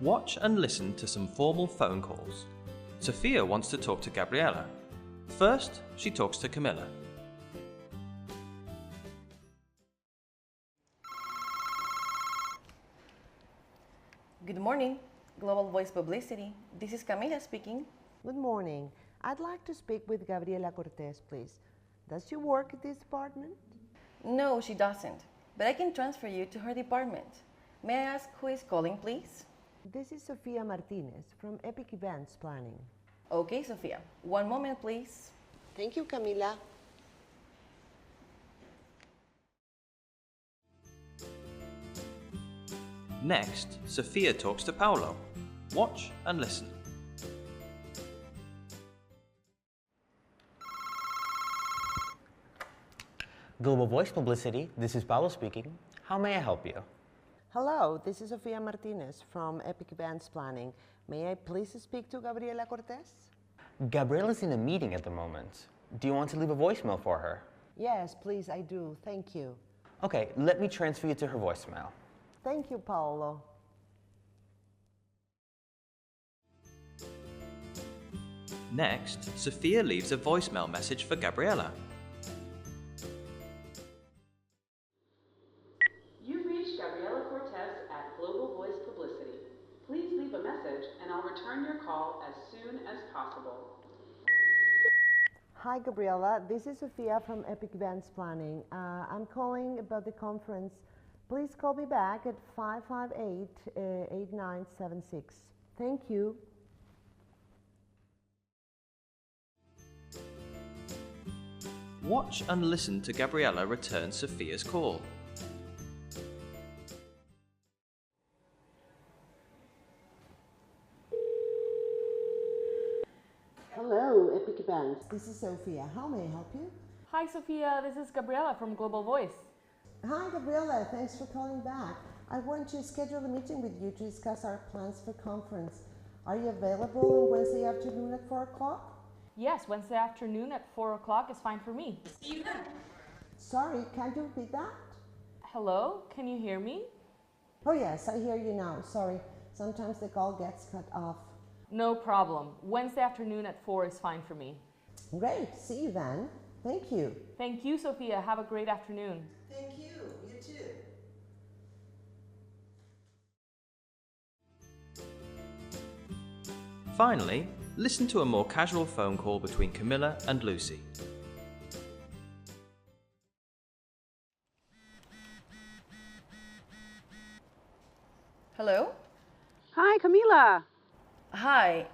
Watch and listen to some formal phone calls. Sofia wants to talk to Gabriela. First, she talks to Camila. Good morning, Global Voice Publicity. This is Camila speaking. Good morning. I'd like to speak with Gabriela Cortez, please. Does she work at this department? No, she doesn't, but I can transfer you to her department. May I ask who is calling, please? This is Sofia Martinez from Epic Events Planning. Okay, Sofia. One moment, please. Thank you, Camila. Next, Sofia talks to Paolo. Watch and listen. Global Voice Publicity, this is Paolo speaking. How may I help you? Hello, this is Sofia Martinez from Epic Events Planning. May I please speak to Gabriela Cortez? Gabriela's in a meeting at the moment. Do you want to leave a voicemail for her? Yes, please, I do. Thank you. Okay, let me transfer you to her voicemail. Thank you, Paolo. Next, Sofia leaves a voicemail message for Gabriela. You've reached Gabriela Cortez at Global Voice Publicity. Please leave a message and I'll return your call as soon as possible. Hi, Gabriela. This is Sofia from Epic Events Planning. I'm calling about the conference. Please call me back at 558-8976. Thank you. Watch and listen to Gabriela return Sofia's call. Hello, Epic Events. This is Sofia. How may I help you? Hi, Sofia. This is Gabriela from Global Voice. Hi, Gabriela. Thanks for calling back. I want to schedule a meeting with you to discuss our plans for conference. Are you available on Wednesday afternoon at 4 o'clock? Yes, Wednesday afternoon at 4 o'clock is fine for me. Sorry, can you repeat that? Hello? Can you hear me? Oh yes, I hear you now. Sorry, sometimes the call gets cut off. No problem. Wednesday afternoon at 4 is fine for me. Great, see you then. Thank you. Thank you, Sofia. Have a great afternoon. Thank you, you too. Finally, listen to a more casual phone call between Camilla and Lucy. Hello? Hi, Camila. Hi.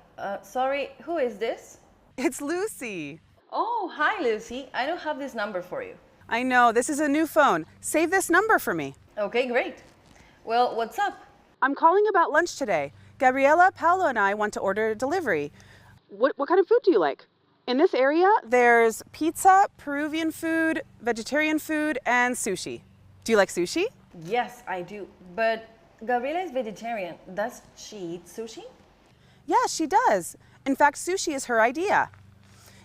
Sorry, who is this? It's Lucy. Oh, hi, Lucy. I don't have this number for you. I know, this is a new phone. Save this number for me. Okay, great. Well, what's up? I'm calling about lunch today. Gabriela, Paolo, and I want to order a delivery. What kind of food do you like? In this area, there's pizza, Peruvian food, vegetarian food, and sushi. Do you like sushi? Yes, I do. But Gabriela is vegetarian. Does she eat sushi? Yeah, she does. In fact, sushi is her idea.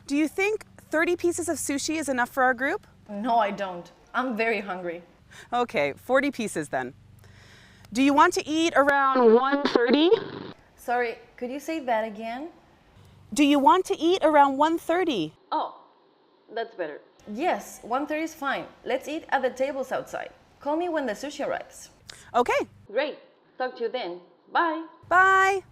Do you think 30 pieces of sushi is enough for our group? No, I don't. I'm very hungry. Okay, 40 pieces then. Do you want to eat around 1:30? Sorry, could you say that again? Do you want to eat around 1:30? Oh, that's better. Yes, 1:30 is fine. Let's eat at the tables outside. Call me when the sushi arrives. Okay, Great. Talk to you then. Bye. bye.